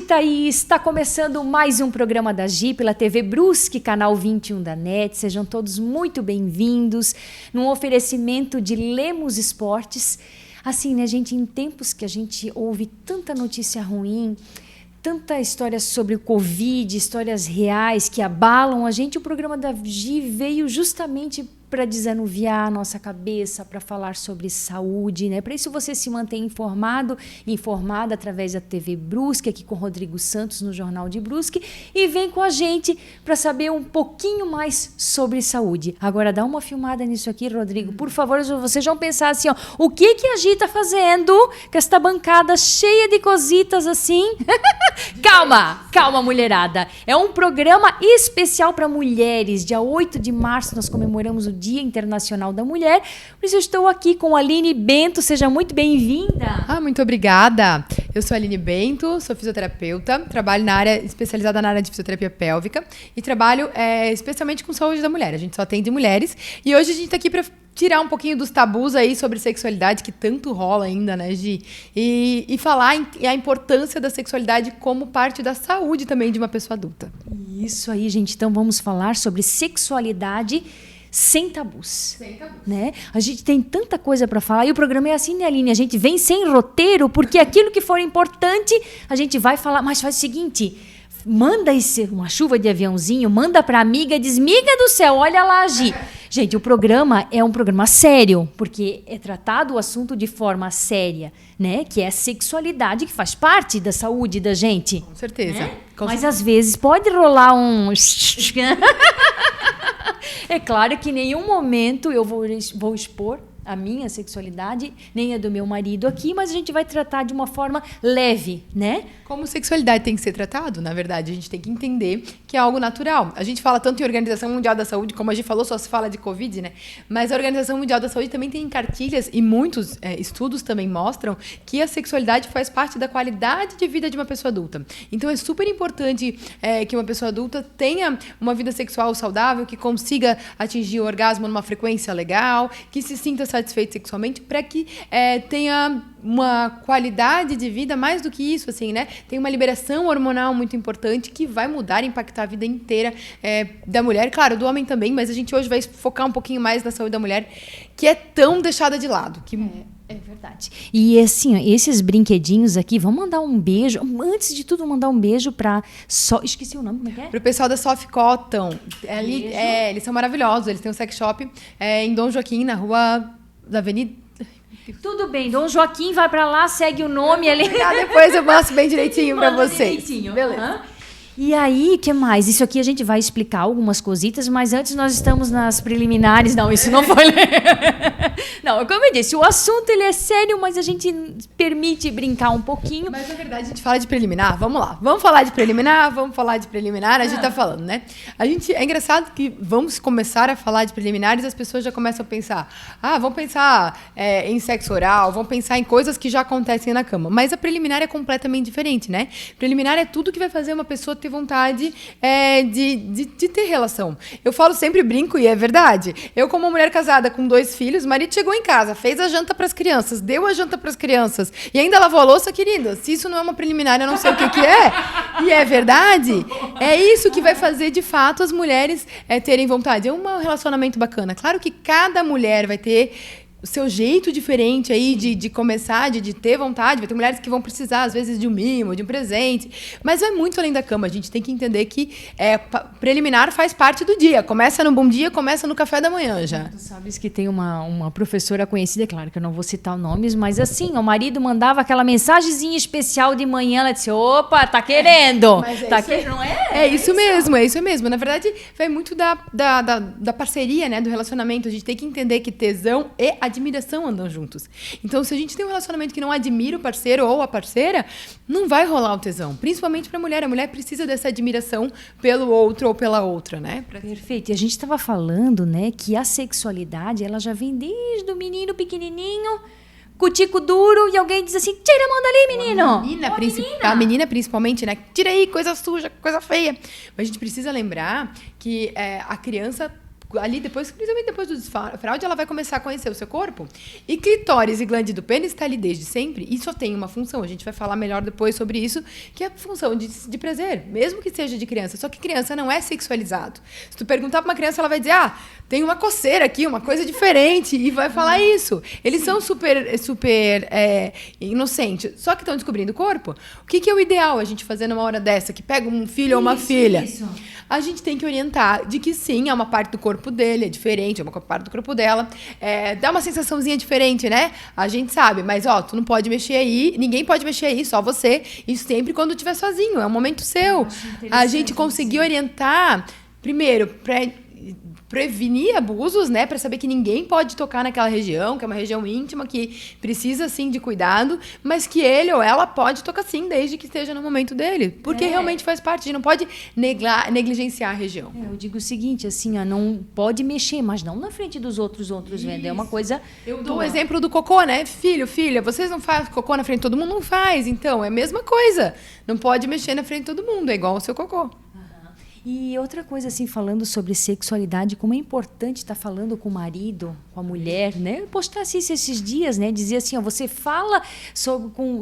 Thaís, está começando mais um programa da Gi pela TV Brusque, canal 21 da NET. Sejam todos muito bem-vindos num oferecimento de Lemos Esportes. Assim, né, gente, em tempos que a gente ouve tanta notícia ruim, tanta história sobre o Covid, histórias reais que abalam a gente, o programa da Gi veio justamente para desanuviar a nossa cabeça, para falar sobre saúde, né? Para isso você se mantém informada através da TV Brusque, aqui com o Rodrigo Santos no Jornal de Brusque, e vem com a gente para saber um pouquinho mais sobre saúde. Agora dá uma filmada nisso aqui, Rodrigo, por favor, vocês vão pensar assim, ó, o que a Gi está fazendo com esta bancada cheia de cositas assim? Calma, mulherada. É um programa especial para mulheres. Dia 8 de março nós comemoramos o Dia Internacional da Mulher. Por isso eu estou aqui com a Aline Bento. Seja muito bem-vinda. Muito obrigada. Eu sou a Aline Bento, sou fisioterapeuta, trabalho especializada na área de fisioterapia pélvica e trabalho especialmente com saúde da mulher. A gente só atende mulheres e hoje a gente está aqui para tirar um pouquinho dos tabus aí sobre sexualidade, que tanto rola ainda, né, Gi? E falar a importância da sexualidade como parte da saúde também de uma pessoa adulta. Isso aí, gente. Então vamos falar sobre sexualidade sem tabus. Sem tabus. Né? A gente tem tanta coisa para falar e o programa é assim, né, Aline? A gente vem sem roteiro, porque aquilo que for importante a gente vai falar, mas faz o seguinte... Manda uma chuva de aviãozinho, manda pra amiga, diz, miga do céu, olha lá, Gi. Gente, o programa é um programa sério, porque é tratado o assunto de forma séria, né? Que é a sexualidade, que faz parte da saúde da gente. Com certeza. Né? Mas às vezes pode rolar um... É claro que em nenhum momento eu vou expor a minha sexualidade, nem a do meu marido aqui, mas a gente vai tratar de uma forma leve, né? Como sexualidade tem que ser tratado, na verdade, a gente tem que entender que é algo natural. A gente fala tanto em Organização Mundial da Saúde, como a gente falou, só se fala de Covid, né? Mas a Organização Mundial da Saúde também tem cartilhas e muitos estudos também mostram que a sexualidade faz parte da qualidade de vida de uma pessoa adulta. Então é super importante que uma pessoa adulta tenha uma vida sexual saudável, que consiga atingir o orgasmo numa frequência legal, que se sinta satisfeito sexualmente, para que tenha uma qualidade de vida mais do que isso, assim, né? Tem uma liberação hormonal muito importante que vai mudar e impactar a vida inteira da mulher, claro, do homem também, mas a gente hoje vai focar um pouquinho mais na saúde da mulher, que é tão deixada de lado. É verdade. E assim, ó, esses brinquedinhos aqui, vamos mandar um beijo. Antes de tudo, mandar um beijo para... Esqueci o nome, como é que é? Pro pessoal da Soft Cotton. Eles são maravilhosos, eles têm um sex shop em Dom Joaquim, na rua da Avenida... Tudo bem, Dom Joaquim vai pra lá, segue o nome ali. Depois eu mostro bem direitinho pra vocês. Direitinho. Beleza. E aí, o que mais? Isso aqui a gente vai explicar algumas cositas, mas antes nós estamos nas preliminares. Não, isso não foi... Não, como eu disse, o assunto ele é sério, mas a gente permite brincar um pouquinho. Mas, na verdade, a gente fala de preliminar. Vamos lá. Vamos falar de preliminar. A gente tá falando, né? É engraçado que vamos começar a falar de preliminares e as pessoas já começam a pensar. Vamos pensar em sexo oral, vamos pensar em coisas que já acontecem na cama. Mas a preliminar é completamente diferente, né? Preliminar é tudo que vai fazer uma pessoa ter vontade de ter relação. Eu falo sempre, brinco, e é verdade. Eu, como mulher casada com 2 filhos, o marido chegou em casa, fez a janta para as crianças, deu a janta para as crianças e ainda lavou a louça, querida. Se isso não é uma preliminar, eu não sei o que é. E é verdade. É isso que vai fazer, de fato, as mulheres terem vontade. É um relacionamento bacana. Claro que cada mulher vai ter o seu jeito diferente aí de começar, de ter vontade. Vai ter mulheres que vão precisar, às vezes, de um mimo, de um presente. Mas vai muito além da cama. A gente tem que entender que preliminar faz parte do dia. Começa no bom dia, começa no café da manhã já. Tu sabes que tem uma professora conhecida, claro que eu não vou citar nomes, mas assim, o marido mandava aquela mensagenzinha especial de manhã, ela disse, opa, tá querendo. Não é? É isso mesmo. Na verdade, vai muito da parceria, né, do relacionamento. A gente tem que entender que tesão e admiração andam juntos. Então, se a gente tem um relacionamento que não admira o parceiro ou a parceira, não vai rolar o tesão. Principalmente para a mulher. A mulher precisa dessa admiração pelo outro ou pela outra, né? Perfeito. E a gente estava falando, né, que a sexualidade, ela já vem desde o menino pequenininho, cutico duro, e alguém diz assim, tira a mão dali, menino. A menina principalmente, né? Tira aí, coisa suja, coisa feia. Mas a gente precisa lembrar que a criança ali depois, principalmente depois do desfraude, ela vai começar a conhecer o seu corpo. E clitóris e glande do pênis está ali desde sempre e só tem uma função. A gente vai falar melhor depois sobre isso, que é a função de prazer, mesmo que seja de criança. Só que criança não é sexualizado. Se tu perguntar para uma criança, ela vai dizer, tem uma coceira aqui, uma coisa diferente, e vai falar isso. Eles são super inocentes, só que estão descobrindo o corpo. O que é o ideal a gente fazer numa hora dessa, que pega um filho ou uma filha? Isso. A gente tem que orientar de que sim, é uma parte do corpo dele, é diferente, é uma parte do corpo dela. Dá uma sensaçãozinha diferente, né? A gente sabe, mas tu não pode mexer aí, ninguém pode mexer aí, só você. E sempre quando estiver sozinho, é um momento seu. A gente conseguir orientar, primeiro, prevenir abusos, né, para saber que ninguém pode tocar naquela região, que é uma região íntima, que precisa, sim, de cuidado, mas que ele ou ela pode tocar, sim, desde que esteja no momento dele, porque realmente faz parte, a gente não pode negligenciar a região. Eu digo o seguinte, assim, não pode mexer, mas não na frente dos outros vendo, é uma coisa... Eu dou o exemplo do cocô, né, filha, vocês não fazem cocô na frente de todo mundo? Não faz, então, é a mesma coisa, não pode mexer na frente de todo mundo, é igual ao seu cocô. E outra coisa, assim, falando sobre sexualidade, como é importante estar falando com o marido, com a mulher, né? Eu postasse isso esses dias, né? Dizia assim, você fala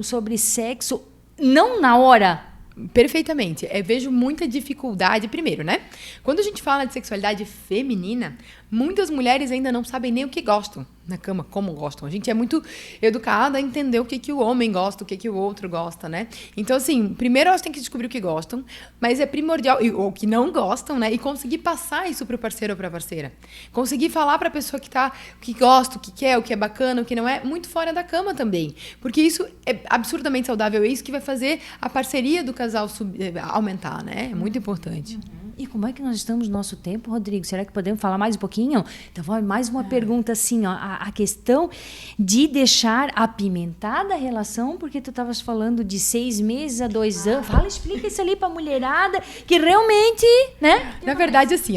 sobre sexo, não na hora. Perfeitamente. Eu vejo muita dificuldade, primeiro, né? Quando a gente fala de sexualidade feminina, muitas mulheres ainda não sabem nem o que gostam na cama, como gostam. A gente é muito educada a entender o que o homem gosta, o que o outro gosta, né? Então, assim, primeiro elas têm que descobrir o que gostam, mas é primordial, ou que não gostam, né? E conseguir passar isso pro parceiro ou pra parceira. Conseguir falar pra pessoa o que gosta, o que quer, o que é bacana, o que não é, muito fora da cama também. Porque isso é absurdamente saudável, é isso que vai fazer a parceria do casal aumentar, né? É muito importante. E como é que nós estamos no nosso tempo, Rodrigo? Será que podemos falar mais um pouquinho? Então, mais uma pergunta assim, a questão de deixar apimentada a relação, porque tu estavas falando de 6 meses a 2 anos. Explica isso ali para a mulherada, que realmente, né? Na verdade, assim,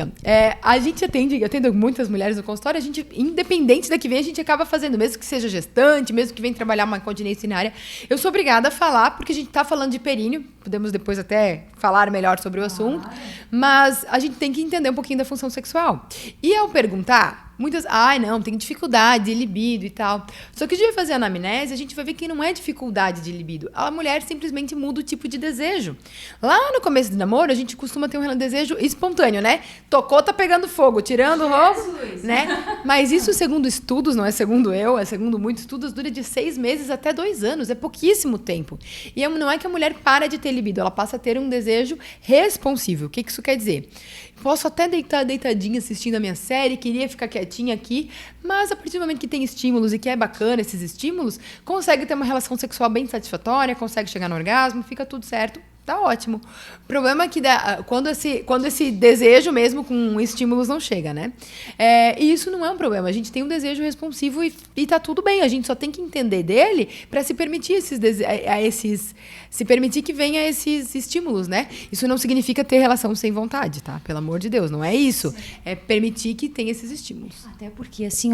a gente eu atendo muitas mulheres no consultório, a gente, independente da que vem, a gente acaba fazendo, mesmo que seja gestante, mesmo que venha trabalhar uma continência urinária, eu sou obrigada a falar, porque a gente está falando de períneo, podemos depois até falar melhor sobre o assunto, mas a gente tem que entender um pouquinho da função sexual. E ao perguntar, muitas, não, tem dificuldade de libido e tal. Só que a gente vai fazer a anamnese, a gente vai ver que não é dificuldade de libido. A mulher simplesmente muda o tipo de desejo. Lá no começo do namoro, a gente costuma ter um desejo espontâneo, né? Tocou, tá pegando fogo, tirando o roubo, né? Mas isso, segundo estudos, não é segundo eu, é segundo muitos estudos, dura de 6 meses até 2 anos. É pouquíssimo tempo. E não é que a mulher para de ter libido, ela passa a ter um desejo responsivo. O que isso quer dizer? Posso até deitar deitadinha assistindo a minha série, queria ficar quietinha aqui, mas a partir do momento que tem estímulos e que é bacana esses estímulos, consegue ter uma relação sexual bem satisfatória, consegue chegar no orgasmo, fica tudo certo. Tá ótimo. O problema é que quando esse desejo mesmo com estímulos não chega, né? E isso não é um problema. A gente tem um desejo responsivo e tá tudo bem. A gente só tem que entender dele para se permitir se permitir que venha esses estímulos, né? Isso não significa ter relação sem vontade, tá? Pelo amor de Deus, não é isso. É permitir que tenha esses estímulos. Até porque, assim,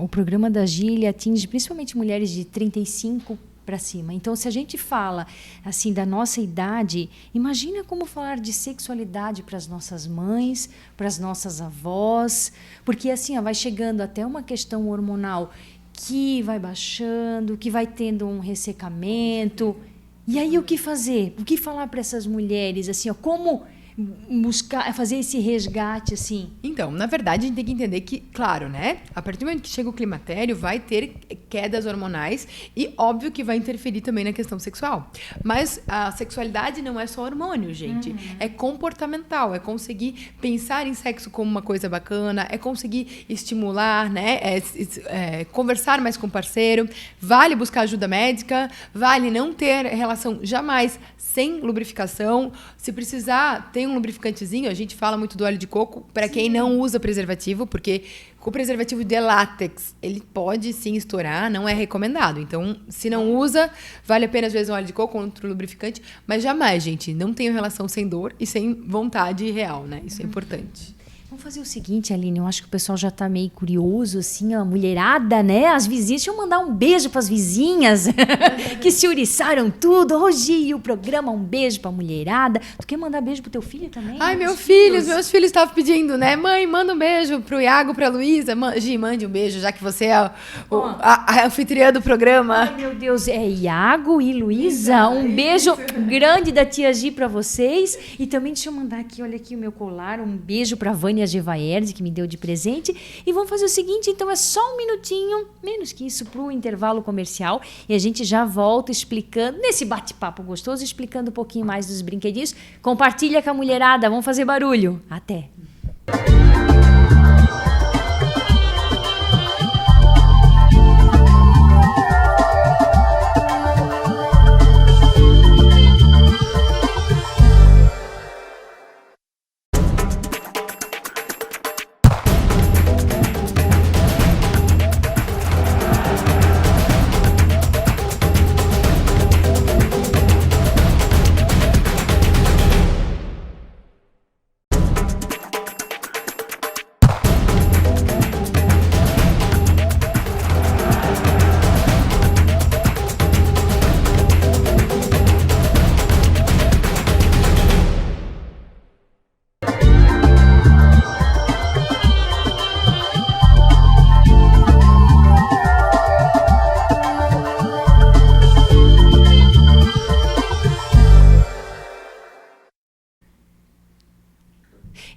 o programa da Gi atinge principalmente mulheres de 35 para cima. Então, se a gente fala assim da nossa idade, imagina como falar de sexualidade para as nossas mães, para as nossas avós, porque assim, vai chegando até uma questão hormonal que vai baixando, que vai tendo um ressecamento. E aí o que fazer? O que falar para essas mulheres assim, como buscar, fazer esse resgate, assim? Então, na verdade, a gente tem que entender que, claro, né? A partir do momento que chega o climatério, vai ter quedas hormonais e, óbvio, que vai interferir também na questão sexual. Mas a sexualidade não é só hormônio, gente. É comportamental, é conseguir pensar em sexo como uma coisa bacana, é conseguir estimular, né? Conversar mais com o parceiro, vale buscar ajuda médica, vale não ter relação jamais sem lubrificação. Se precisar, tem um lubrificantezinho, a gente fala muito do óleo de coco, para quem não usa preservativo, porque com o preservativo de látex, ele pode sim estourar, não é recomendado. Então, se não usa, vale a pena às vezes um óleo de coco ou outro lubrificante, mas jamais, gente, não tenha relação sem dor e sem vontade real, né? Isso é importante. Vamos fazer o seguinte, Aline, eu acho que o pessoal já tá meio curioso, assim, a mulherada, né? As vizinhas, deixa eu mandar um beijo pras vizinhas que se uriçaram tudo. Hoje o programa, um beijo pra mulherada. Tu quer mandar beijo pro teu filho também? Ai, Meus meus filhos estavam pedindo, né? Mãe, manda um beijo pro Iago, pra Luísa. Gi, mande um beijo, já que você é a anfitriã do programa. Ai, meu Deus, é Iago e Luísa. Um beijo grande da tia Gi pra vocês. E também deixa eu mandar aqui, olha aqui o meu colar, um beijo pra Vânia Gevaerd, que me deu de presente. E vamos fazer o seguinte, então é só um minutinho, menos que isso, pro intervalo comercial. E a gente já volta explicando, nesse bate-papo gostoso, explicando um pouquinho mais dos brinquedinhos. Compartilha com a mulherada, vamos fazer barulho. Até!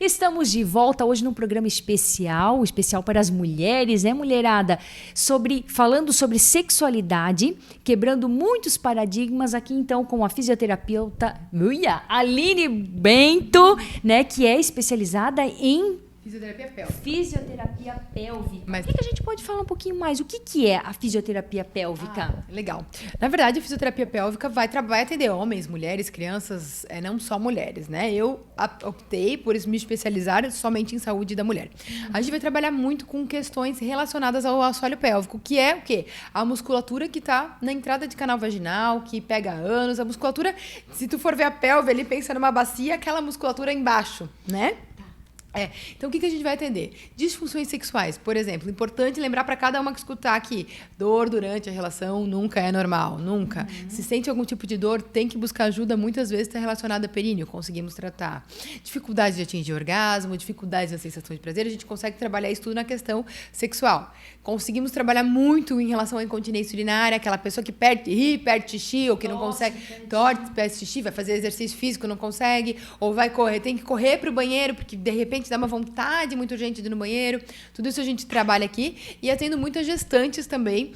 Estamos de volta hoje num programa especial para as mulheres, né, mulherada? Falando sobre sexualidade, quebrando muitos paradigmas aqui então com a fisioterapeuta Aline Bento, né, que é especializada em fisioterapia pélvica. Mas... Por que a gente pode falar um pouquinho mais? O que é a fisioterapia pélvica? Legal. Na verdade, a fisioterapia pélvica vai atender homens, mulheres, crianças, não só mulheres, né? Eu optei por me especializar somente em saúde da mulher. A gente vai trabalhar muito com questões relacionadas ao assoalho pélvico, que é o quê? A musculatura que está na entrada de canal vaginal, que pega ânus, a musculatura, se tu for ver a pelve ali, pensa numa bacia, aquela musculatura embaixo, né? Então, o que a gente vai atender? Disfunções sexuais, por exemplo. Importante lembrar para cada uma que escutar aqui. Dor durante a relação nunca é normal, nunca. Se sente algum tipo de dor, tem que buscar ajuda. Muitas vezes está relacionada a períneo, conseguimos tratar. Dificuldade de atingir orgasmo, dificuldade da sensação de prazer, a gente consegue trabalhar isso tudo na questão sexual. Conseguimos trabalhar muito em relação à incontinência urinária, aquela pessoa que perde xixi, ou que não consegue, perde xixi, vai fazer exercício físico, não consegue, ou vai correr, tem que correr para o banheiro, porque de repente dá uma vontade muito urgente de ir no banheiro. Tudo isso a gente trabalha aqui. E atendo muitas gestantes também.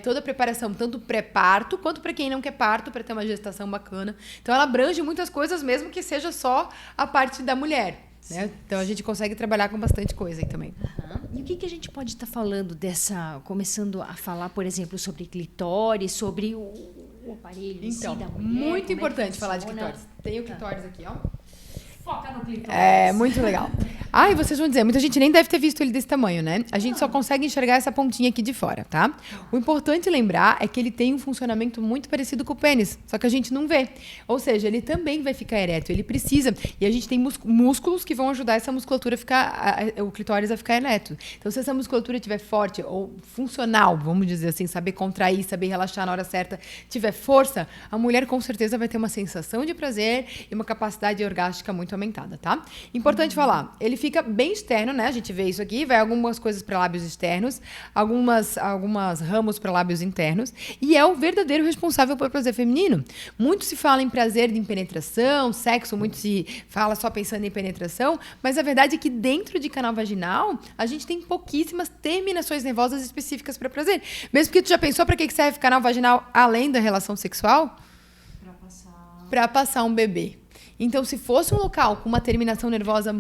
Toda a preparação, tanto pré-parto, quanto para quem não quer parto, para ter uma gestação bacana. Então, ela abrange muitas coisas, mesmo que seja só a parte da mulher. Né? Então, a gente consegue trabalhar com bastante coisa aí também. E o que a gente pode estar falando começando a falar, por exemplo, sobre clitóris, sobre o aparelho em si da mulher? Muito importante falar de clitóris. Tem o clitóris aqui, ó. Foca no clitóris. Muito legal. E vocês vão dizer, muita gente nem deve ter visto ele desse tamanho, né? A gente só consegue enxergar essa pontinha aqui de fora, tá? O importante lembrar é que ele tem um funcionamento muito parecido com o pênis, só que a gente não vê. Ou seja, ele também vai ficar ereto, ele precisa. E a gente tem músculos que vão ajudar essa musculatura o clitóris a ficar ereto. Então, se essa musculatura estiver forte ou funcional, vamos dizer assim, saber contrair, saber relaxar na hora certa, tiver força, a mulher com certeza vai ter uma sensação de prazer e uma capacidade orgástica muito aumentada, tá? Importante falar, ele fica bem externo, né? A gente vê isso aqui, vai algumas coisas para lábios externos, algumas ramos para lábios internos, e é o verdadeiro responsável pelo prazer feminino. Muito se fala em prazer em penetração, sexo, muito se fala só pensando em penetração, mas a verdade é que dentro de canal vaginal, a gente tem pouquíssimas terminações nervosas específicas para prazer. Mesmo que tu já pensou para que serve canal vaginal além da relação sexual? Para passar um bebê. Então, se fosse um local com uma terminação nervosa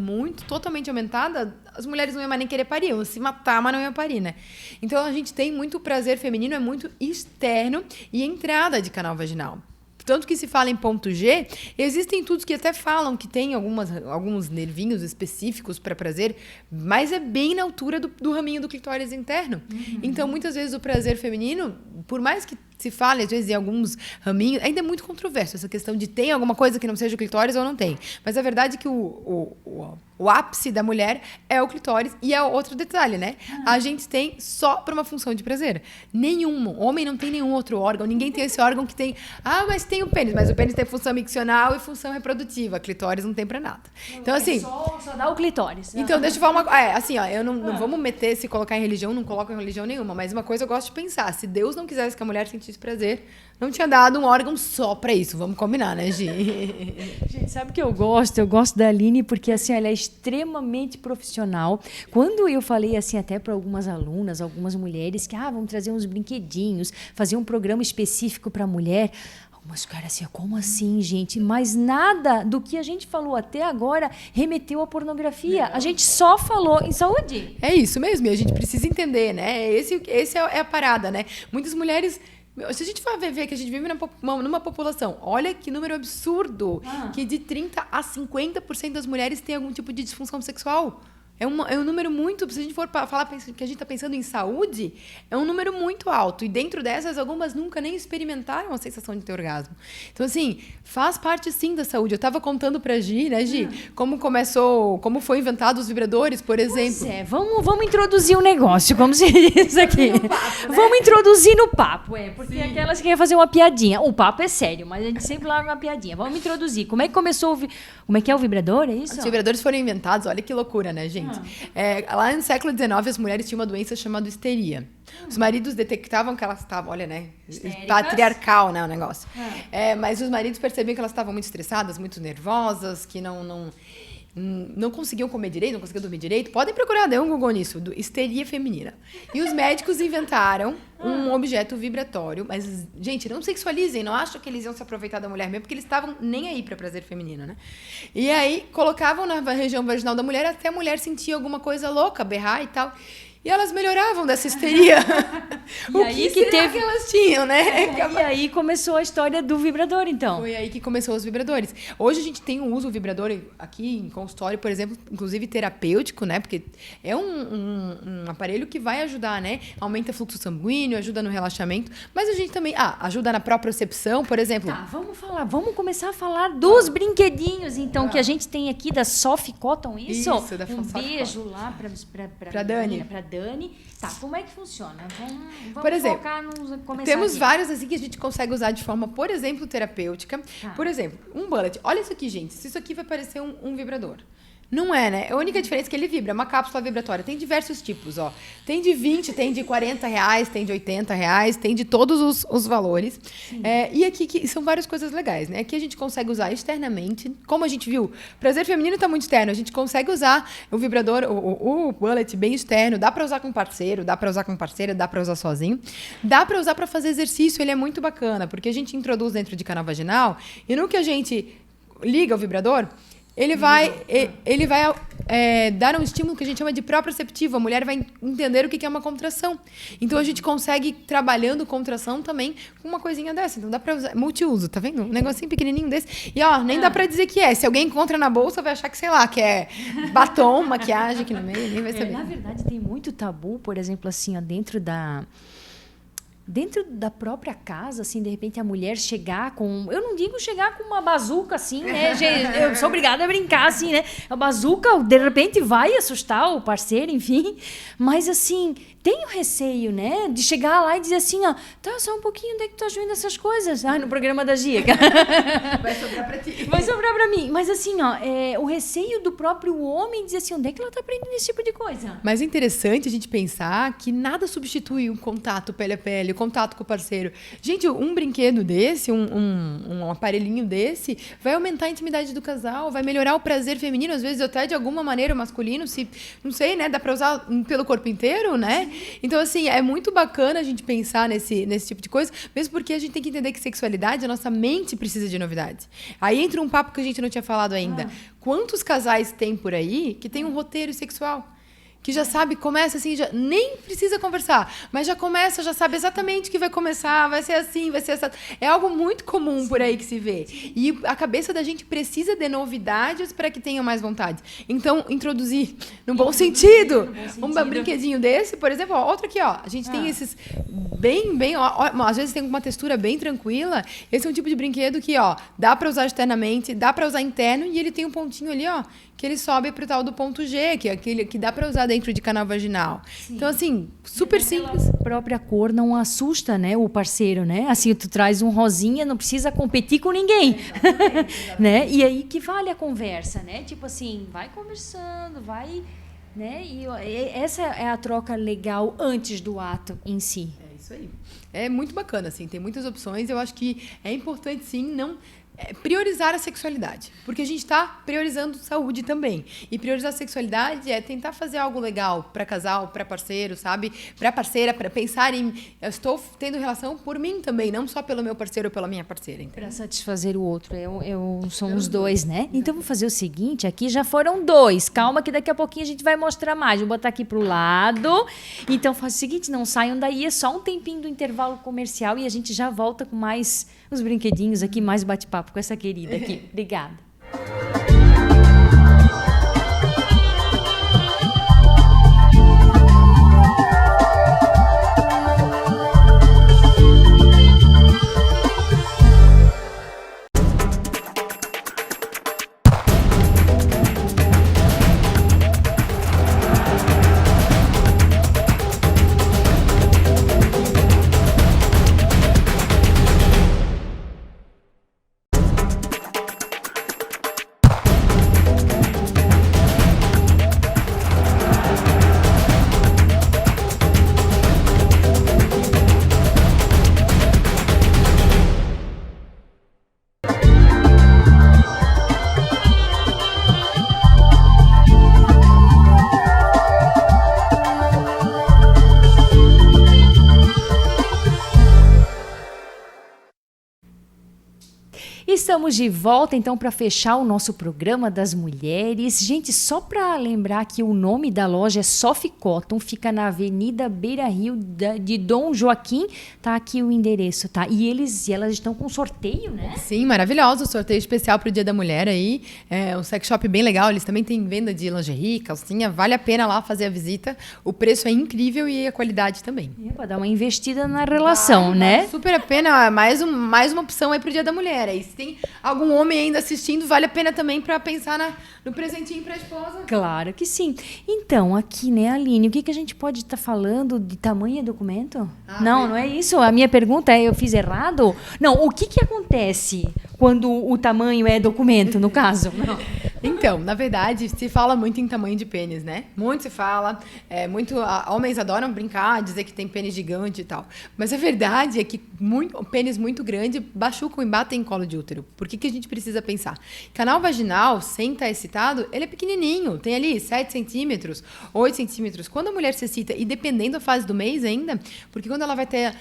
totalmente aumentada, as mulheres não iam mais nem querer parir, iam se matar, mas não iam parir, né? Então, a gente tem muito prazer feminino, é muito externo e entrada de canal vaginal. Tanto que se fala em ponto G, existem estudos que até falam que tem alguns nervinhos específicos para prazer, mas é bem na altura do raminho do clitóris interno. Então, muitas vezes o prazer feminino, por mais que se fala, às vezes, em alguns raminhos, ainda é muito controverso essa questão de tem alguma coisa que não seja o clitóris ou não tem. Mas a verdade é que o ápice da mulher é o clitóris. E é outro detalhe, né? A gente tem só para uma função de prazer. Nenhum homem não tem nenhum outro órgão. Ninguém tem esse órgão que tem... Ah, mas tem o pênis. Mas o pênis tem função miccional e função reprodutiva. A clitóris não tem para nada. Então, assim... Só dá o clitóris. Então, deixa eu falar uma coisa. Assim, ó, eu não vamos meter, se colocar em religião, não coloco em religião nenhuma. Mas uma coisa eu gosto de pensar. Se Deus não quisesse que a mulher sentisse prazer, não tinha dado um órgão só para isso. Vamos combinar, né, Gi? Gente, sabe o que eu gosto? Eu gosto da Aline porque, assim, ela é extremamente profissional. Quando eu falei, assim, até para algumas alunas, algumas mulheres, que, vamos trazer uns brinquedinhos, fazer um programa específico para mulher... Mas, cara, assim, como assim, gente? Mas nada do que a gente falou até agora remeteu à pornografia. A gente só falou em saúde. É isso mesmo, e a gente precisa entender, né? Esse é a parada, né? Muitas mulheres... Se a gente for ver que a gente vive numa população, olha que número absurdo, que de 30% a 50% das mulheres têm algum tipo de disfunção sexual. É um número muito... Se a gente for falar que a gente está pensando em saúde, é um número muito alto. E dentro dessas, algumas nunca nem experimentaram a sensação de ter orgasmo. Então, assim, faz parte, sim, da saúde. Eu estava contando para a Gi, né, Gi? Como foi inventado os vibradores, por exemplo. Pois é, vamos introduzir um negócio, como se diz aqui. Papo, né? Vamos introduzir no papo, porque sim. Aquelas que querem fazer uma piadinha. O papo é sério, mas a gente sempre larga uma piadinha. Vamos introduzir. Como é que começou Como é que é o vibrador, é isso? Os vibradores foram inventados, olha que loucura, né, gente? Lá no século XIX, as mulheres tinham uma doença chamada histeria. Os maridos detectavam que elas estavam, olha, né? Histéricas. Patriarcal, né, o negócio. Mas os maridos percebiam que elas estavam muito estressadas, muito nervosas, que não conseguiam comer direito, não conseguiam dormir direito. Podem procurar, dê um Google nisso, histeria feminina. E os médicos inventaram um objeto vibratório, mas, gente, não sexualizem, não acham que eles iam se aproveitar da mulher mesmo, porque eles estavam nem aí para prazer feminino, né? E aí colocavam na região vaginal da mulher até a mulher sentir alguma coisa louca, berrar e tal. E elas melhoravam dessa histeria. E aí que elas tinham, né? E aí começou a história do vibrador, então. Foi aí que começou os vibradores. Hoje a gente tem um uso do vibrador aqui em consultório, por exemplo, inclusive terapêutico, né? Porque é um aparelho que vai ajudar, né? Aumenta o fluxo sanguíneo, ajuda no relaxamento. Mas a gente também... ajuda na propriocepção, por exemplo. Tá, vamos começar a falar dos brinquedinhos, então, que a gente tem aqui da Soft Cotton, isso? Isso, da Um beijo lá pra Dani. Dani. Tá, como é que funciona? Vamos por exemplo, focar nos... Temos aqui. vários assim que a gente consegue usar de forma, por exemplo, terapêutica. Por exemplo, um bullet. Olha isso aqui, gente. Isso aqui vai parecer um vibrador. Não é, né? A única diferença é que ele vibra. É uma cápsula vibratória. Tem diversos tipos, ó. Tem de 20, tem de R$40, tem de R$80, tem de todos os valores. E aqui são várias coisas legais, né? Aqui a gente consegue usar externamente. Como a gente viu, prazer feminino está muito externo. A gente consegue usar o vibrador, o bullet bem externo. Dá para usar com parceiro, dá para usar com parceira, dá para usar sozinho. Dá para usar para fazer exercício. Ele é muito bacana, porque a gente introduz dentro de canal vaginal e no que a gente liga o vibrador, ele vai dar um estímulo que a gente chama de proprioceptivo. A mulher vai entender o que é uma contração. Então, a gente consegue, trabalhando contração também, com uma coisinha dessa. Então, dá pra usar. Multiuso, tá vendo? Um negocinho pequenininho desse. E, nem dá pra dizer que é. Se alguém encontra na bolsa, vai achar que, sei lá, que é batom, maquiagem aqui no meio, nem vai saber. Na verdade, tem muito tabu, por exemplo, assim, ó, dentro da própria casa, assim, de repente a mulher chegar com... Eu não digo chegar com uma bazuca, assim, né? Eu sou obrigada a brincar, assim, né? A bazuca, de repente, vai assustar o parceiro, enfim. Mas, assim, tem o receio, né? De chegar lá e dizer assim, ó, tá, só um pouquinho, onde é que tu ajuda essas coisas? No programa da Gia. Vai sobrar pra ti. Vai sobrar pra mim. Mas, assim, ó, o receio do próprio homem dizer assim, onde é que ela tá aprendendo esse tipo de coisa? Mas é interessante a gente pensar que nada substitui um contato pele a pele, o contato com o parceiro. Gente, um brinquedo desse, um aparelhinho desse, vai aumentar a intimidade do casal, vai melhorar o prazer feminino, às vezes até de alguma maneira o masculino, se, não sei, né, dá pra usar pelo corpo inteiro, né? Então, assim, é muito bacana a gente pensar nesse tipo de coisa, mesmo porque a gente tem que entender que sexualidade, a nossa mente precisa de novidade. Aí entra um papo que a gente não tinha falado ainda. Quantos casais tem por aí que tem um roteiro sexual? que já sabe, começa assim, já nem precisa conversar, mas já começa, já sabe exatamente o que vai começar, vai ser assim, vai ser assim. É algo muito comum por aí que se vê. E a cabeça da gente precisa de novidades para que tenha mais vontade. Então, introduzir, no bom sentido, um brinquedinho desse, por exemplo, ó, outro aqui, ó. A gente tem esses bem, ó, às vezes tem uma textura bem tranquila. Esse é um tipo de brinquedo que, ó, dá para usar externamente, dá para usar interno e ele tem um pontinho ali, ó, que ele sobe pro tal do ponto G, que é aquele que dá para usar dentro de canal vaginal. Sim. Então, assim, super simples. A própria cor não assusta, né, o parceiro, né? Assim, tu traz um rosinha, não precisa competir com ninguém. Exatamente. Né? E aí que vale a conversa, né? Tipo assim, vai conversando, vai, né? E essa é a troca legal antes do ato em si. É isso aí. É muito bacana, assim, tem muitas opções. Eu acho que é importante, sim, não priorizar a sexualidade, porque a gente está priorizando saúde também. E priorizar a sexualidade é tentar fazer algo legal para casal, para parceiro, sabe? Para parceira, para pensar em eu estou tendo relação por mim também, não só pelo meu parceiro ou pela minha parceira. Para satisfazer o outro, são os dois, né? Então vou fazer o seguinte, aqui já foram 2. Calma que daqui a pouquinho a gente vai mostrar mais. Vou botar aqui pro lado. Então faz o seguinte, não saiam daí, é só um tempinho do intervalo comercial e a gente já volta com mais os brinquedinhos aqui, mais bate-papo com essa querida aqui. Obrigada. Estamos de volta, então, para fechar o nosso programa das mulheres. Gente, só para lembrar que o nome da loja é Soft Cotton, fica na Avenida Beira Rio de Dom Joaquim. Tá aqui o endereço, tá? E elas estão com sorteio, né? Sim, maravilhoso. Sorteio especial para o Dia da Mulher aí. É um sex shop bem legal. Eles também têm venda de lingerie, calcinha. Vale a pena lá fazer a visita. O preço é incrível e a qualidade também. É para dar uma investida na relação, né? Super a pena. Mais uma opção aí para o Dia da Mulher. Aí se tem algum homem ainda assistindo, vale a pena também para pensar no presentinho para a esposa. Claro que sim. Então, aqui, né, Aline, o que a gente pode estar falando de tamanho e documento? Não é isso. A minha pergunta é, eu fiz errado? Não, o que acontece quando o tamanho é documento, no caso? Não. Então, na verdade, se fala muito em tamanho de pênis, né? Muito se fala, homens adoram brincar, dizer que tem pênis gigante e tal. Mas a verdade é que pênis muito grande machucam e batem em colo de útero. Por que a gente precisa pensar? Canal vaginal, sem estar excitado, ele é pequenininho, tem ali 7 centímetros, 8 centímetros. Quando a mulher se excita, e dependendo da fase do mês ainda, porque quando ela vai ter,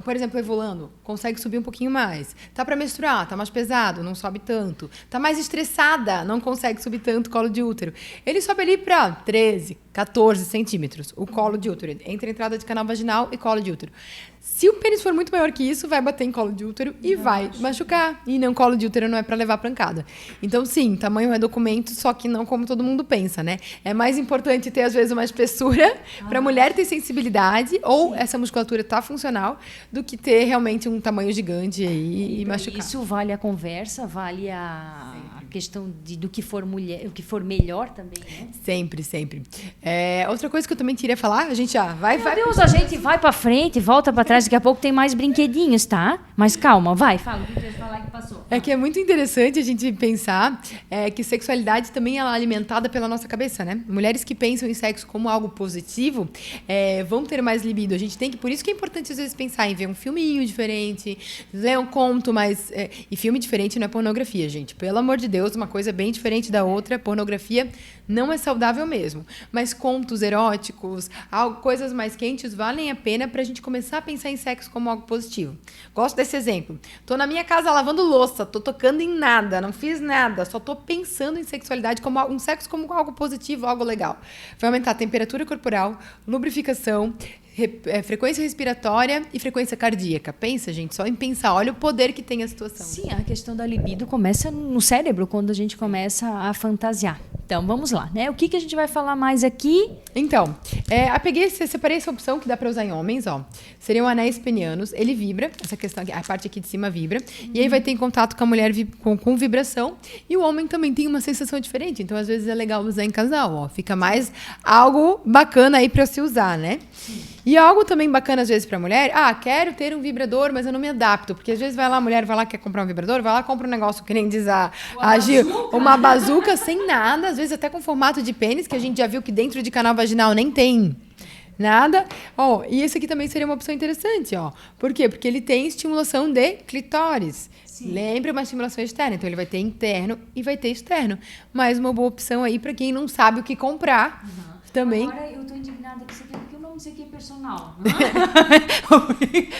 por exemplo, ovulando, consegue subir um pouquinho mais. Tá para menstruar, tá mais pesado, não sobe tanto. Tá mais estressada, não consegue subir tanto o colo de útero. Ele sobe ali para 13, 14 centímetros, o colo de útero, entre a entrada de canal vaginal e colo de útero. Se o pênis for muito maior que isso, vai bater em colo de útero e vai machucar. E não, colo de útero não é para levar pancada. Então, sim, tamanho é documento, só que não como todo mundo pensa, né? É mais importante ter, às vezes, uma espessura para a mulher ter sensibilidade ou essa musculatura tá funcional do que ter realmente um tamanho gigante aí e machucar. Isso vale a conversa, vale a questão do que for mulher, o que for melhor também, né? Sempre, sempre. Outra coisa que eu também queria falar, a gente já vai... Meu Deus, a gente vai para frente, volta para trás, daqui a pouco tem mais brinquedinhos, tá? Mas calma, vai, fala o que você falar que passou. É que é muito interessante a gente pensar que sexualidade também é alimentada pela nossa cabeça, né? Mulheres que pensam em sexo como algo positivo vão ter mais libido. A gente tem que, por isso que é importante às vezes pensar em ver um filminho diferente, ler um conto, mas... e filme diferente não é pornografia, gente. Pelo amor de Deus. Deus, uma coisa bem diferente da outra. Pornografia não é saudável mesmo. Mas contos eróticos, coisas mais quentes, valem a pena pra gente começar a pensar em sexo como algo positivo. Gosto desse exemplo. Tô na minha casa lavando louça, tô tocando em nada, não fiz nada, só tô pensando em sexualidade como um sexo como algo positivo, algo legal. Vai aumentar a temperatura corporal, lubrificação, frequência respiratória e frequência cardíaca. Pensa, gente, só em pensar. Olha o poder que tem a situação. Sim, a questão da libido começa no cérebro, quando a gente começa a fantasiar. Então, vamos lá, né? O que a gente vai falar mais aqui? Então, separei essa opção que dá para usar em homens, ó. Seriam anéis penianos. Ele vibra, essa questão aqui, a parte aqui de cima vibra. E aí vai ter em contato com a mulher com vibração. E o homem também tem uma sensação diferente. Então, às vezes, é legal usar em casal, ó. Fica mais algo bacana aí para se usar, né? E algo também bacana, às vezes, pra mulher, quero ter um vibrador, mas eu não me adapto. Porque às vezes a mulher vai lá, quer comprar um vibrador, vai lá, compra um negócio que nem diz uma bazuca sem nada, às vezes até com formato de pênis, que a gente já viu que dentro de canal vaginal nem tem nada. E esse aqui também seria uma opção interessante, ó. Por quê? Porque ele tem estimulação de clitóris. Sim. Lembra uma estimulação externa. Então, ele vai ter interno e vai ter externo. Mais uma boa opção aí pra quem não sabe o que comprar. Também. Agora eu tô indignada com isso aqui, porque o nome disso aqui é personal.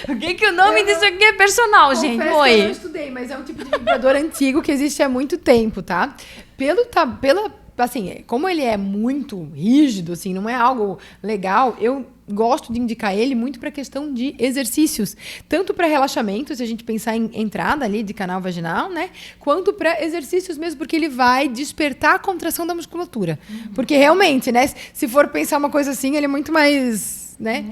O que o nome disso aqui é personal, gente? Oi. Eu não estudei, mas é um tipo de vibrador antigo que existe há muito tempo, tá? Assim, como ele é muito rígido, assim, não é algo legal, eu gosto de indicar ele muito para questão de exercícios, tanto para relaxamento, se a gente pensar em entrada ali de canal vaginal, né, quanto para exercícios mesmo, porque ele vai despertar a contração da musculatura. Porque realmente, né, se for pensar uma coisa assim, ele é muito mais, né?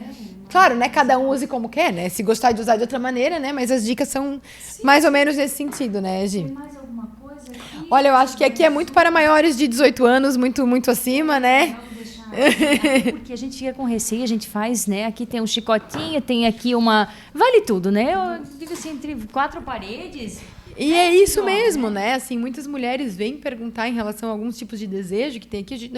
Claro, né, cada um use como quer, né? Se gostar de usar de outra maneira, né, mas as dicas são mais ou menos nesse sentido, né, Gi? Tem mais alguma coisa aqui? Olha, eu acho que aqui é muito para maiores de 18 anos, muito, muito acima, né? Porque a gente fica com receio, a gente faz, né? Aqui tem um chicotinho, tem aqui uma... Vale tudo, né? Eu digo assim, entre 4 paredes... E é isso mesmo, né? Assim, muitas mulheres vêm perguntar em relação a alguns tipos de desejo que tem aqui.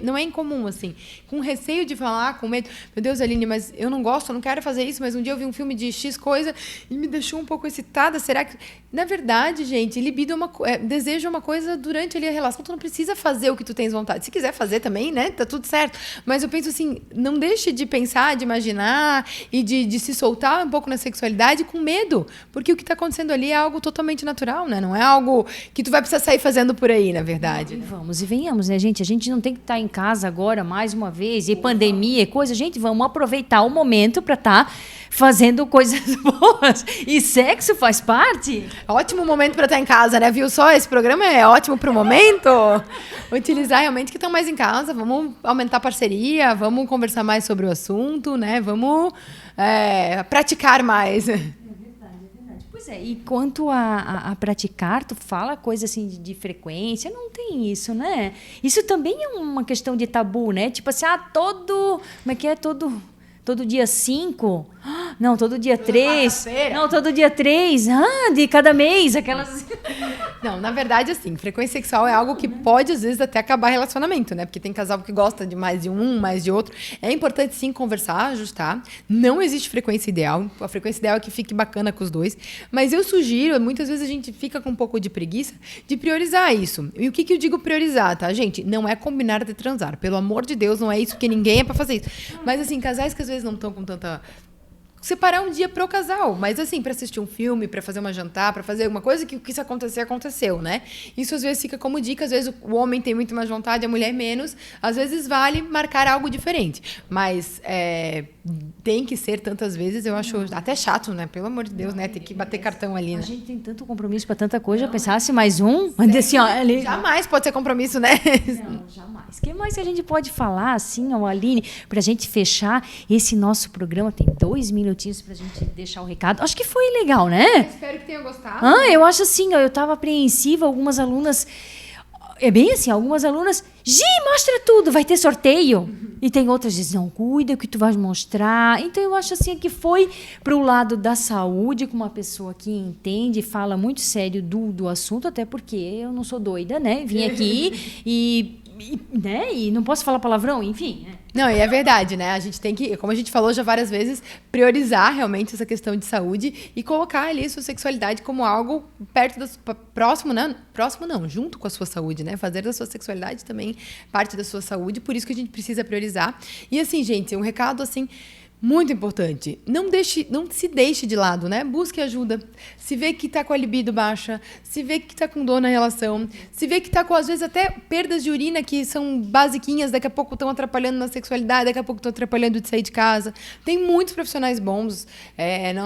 Não é incomum, assim. Com receio de falar, com medo. Meu Deus, Aline, mas eu não gosto, eu não quero fazer isso, mas um dia eu vi um filme de X coisa e me deixou um pouco excitada. Será que... Na verdade, gente, libido desejo é uma coisa durante ali a relação. Tu não precisa fazer o que tu tens vontade. Se quiser fazer também, né? Tá tudo certo. Mas eu penso assim, não deixe de pensar, de imaginar e de se soltar um pouco na sexualidade com medo. Porque o que tá acontecendo ali é algo totalmente natural, né? Não é algo que tu vai precisar sair fazendo por aí, na verdade. Vamos e venhamos, né, gente? A gente não tem que estar em casa agora mais uma vez, e pandemia e coisa. Gente, vamos aproveitar o momento para estar fazendo coisas boas. E sexo faz parte. Ótimo momento para estar em casa, né? Viu só? Esse programa é ótimo para o momento. Utilizar realmente que estão mais em casa. Vamos aumentar a parceria, vamos conversar mais sobre o assunto, né? Vamos praticar mais. Pois é, e quanto a praticar, tu fala coisa assim de frequência, não tem isso, né? Isso também é uma questão de tabu, né? Tipo assim, como é que é? Todo dia 5? Não, todo dia 3. Não, todo dia 3. De cada mês, aquelas... Não, na verdade, assim, frequência sexual é algo que pode, às vezes, até acabar relacionamento, né? Porque tem casal que gosta de mais de um, mais de outro. É importante, sim, conversar, ajustar. Não existe frequência ideal. A frequência ideal é que fique bacana com os dois. Mas eu sugiro, muitas vezes a gente fica com um pouco de preguiça, de priorizar isso. E o que eu digo priorizar, tá, gente? Não é combinar de transar. Pelo amor de Deus, não é isso, que ninguém é pra fazer isso. Mas, assim, casais que às vezes não estão com tanta... Separar um dia pro casal, mas assim, para assistir um filme, para fazer uma jantar, para fazer alguma coisa que se acontecer, aconteceu, né? Isso às vezes fica como dica, às vezes o homem tem muito mais vontade, a mulher menos, às vezes vale marcar algo diferente, mas tem que ser tantas vezes, eu acho até chato, né? Pelo amor de Deus, né? Tem que bater cartão ali, né? A gente tem tanto compromisso para tanta coisa, já pensasse mais um? Mas assim, ó, ali... Jamais pode ser compromisso, né? Não, jamais. O que mais que a gente pode falar, assim, ó, Aline, pra gente fechar esse nosso programa? Tem 2 minutinhos pra gente deixar o recado. Acho que foi legal, né? Espero que tenham gostado. Eu acho assim, ó, eu tava apreensiva, algumas alunas... É bem assim, algumas alunas... Gi, mostra tudo, vai ter sorteio. E tem outras que dizem, não, cuida o que tu vais mostrar. Então, eu acho assim que foi pro lado da saúde, com uma pessoa que entende e fala muito sério do assunto, até porque eu não sou doida, né? Vim aqui e não posso falar palavrão, enfim, né? Não, e é verdade, né? A gente tem que, como a gente falou já várias vezes, priorizar realmente essa questão de saúde e colocar ali a sua sexualidade como algo perto da próximo, né? Próximo não, junto com a sua saúde, né? Fazer da sua sexualidade também parte da sua saúde, por isso que a gente precisa priorizar. E assim, gente, um recado assim muito importante. Não se deixe de lado, né? Busque ajuda. Se vê que tá com a libido baixa, se vê que tá com dor na relação, se vê que tá com, às vezes, até perdas de urina que são basiquinhas, daqui a pouco estão atrapalhando na sexualidade, daqui a pouco estão atrapalhando de sair de casa. Tem muitos profissionais bons.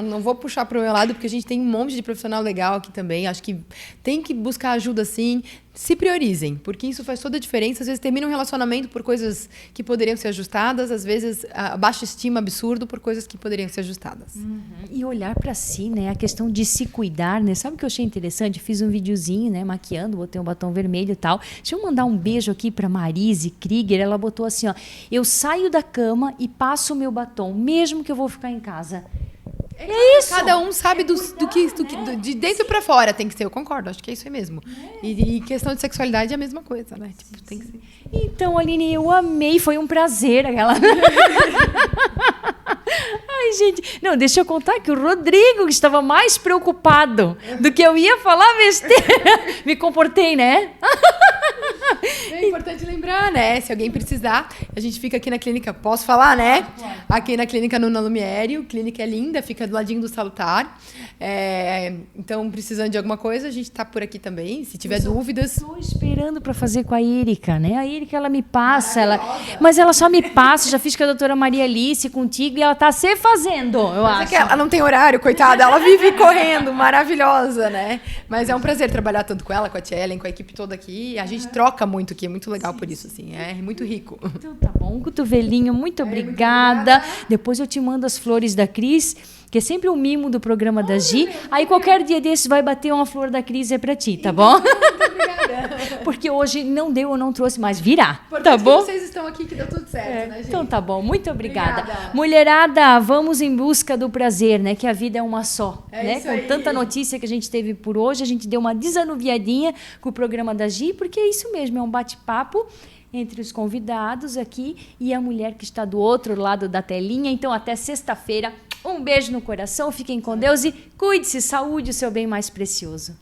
Não vou puxar pro meu lado, porque a gente tem um monte de profissional legal aqui também. Acho que tem que buscar ajuda, sim. Se priorizem, porque isso faz toda a diferença. Às vezes termina um relacionamento por coisas que poderiam ser ajustadas, às vezes a baixa estima absurdo por coisas que poderiam ser ajustadas. E olhar para si, né? A questão de se cuidar, né? Sabe o que eu achei interessante? Eu fiz um videozinho, né? Maquiando, botei um batom vermelho e tal. Deixa eu mandar um beijo aqui para Marise Krieger. Ela botou assim, ó: eu saio da cama e passo o meu batom, mesmo que eu vou ficar em casa. É isso. Cada um sabe de dentro pra fora tem que ser. Eu concordo, acho que é isso aí mesmo. E questão de sexualidade é a mesma coisa, né? Tipo, tem que ser. Então, Aline, eu amei, foi um prazer aquela. Ai, gente, não, deixa eu contar que o Rodrigo estava mais preocupado do que eu ia falar besteira. Me comportei, né? É importante lembrar, né? Se alguém precisar, a gente fica aqui na clínica, posso falar, né? Aqui na clínica Nuna Lumiere, a clínica é linda, fica do ladinho do Salutar. Então, precisando de alguma coisa, a gente está por aqui também, se tiver dúvidas. Estou esperando para fazer com a Erika, né? A Erika, ela me passa, mas ela só me passa, já fiz com a doutora Maria Alice, contigo, e ela está se fazendo, eu acho. É que ela não tem horário, coitada, ela vive correndo, maravilhosa, né? Mas é um prazer trabalhar tanto com ela, com a Tia Ellen, com a equipe toda aqui. A gente troca muito aqui, é muito legal por isso, assim, é muito rico. Então tá bom, cotovelinho, muito obrigada. Depois eu te mando as flores da Cris, que é sempre um mimo do programa da Gi. Aí qualquer dia desses vai bater uma flor da Cris, é pra ti, tá bom? Muito obrigada. Porque hoje não deu, eu não trouxe, mas virá, tá bom? Vocês estão aqui que deu tudo certo, né, gente? Então tá bom, muito obrigada. Mulherada, vamos em busca do prazer, né? Que a vida é uma só, né? Isso Com aí. tanta notícia que a gente teve por hoje, a gente deu uma desanuviadinha com o programa da Gi, porque é isso mesmo, é um bate-papo entre os convidados aqui e a mulher que está do outro lado da telinha. Então, até sexta-feira. Um beijo no coração, fiquem com Deus e cuide-se, saúde, o seu bem mais precioso.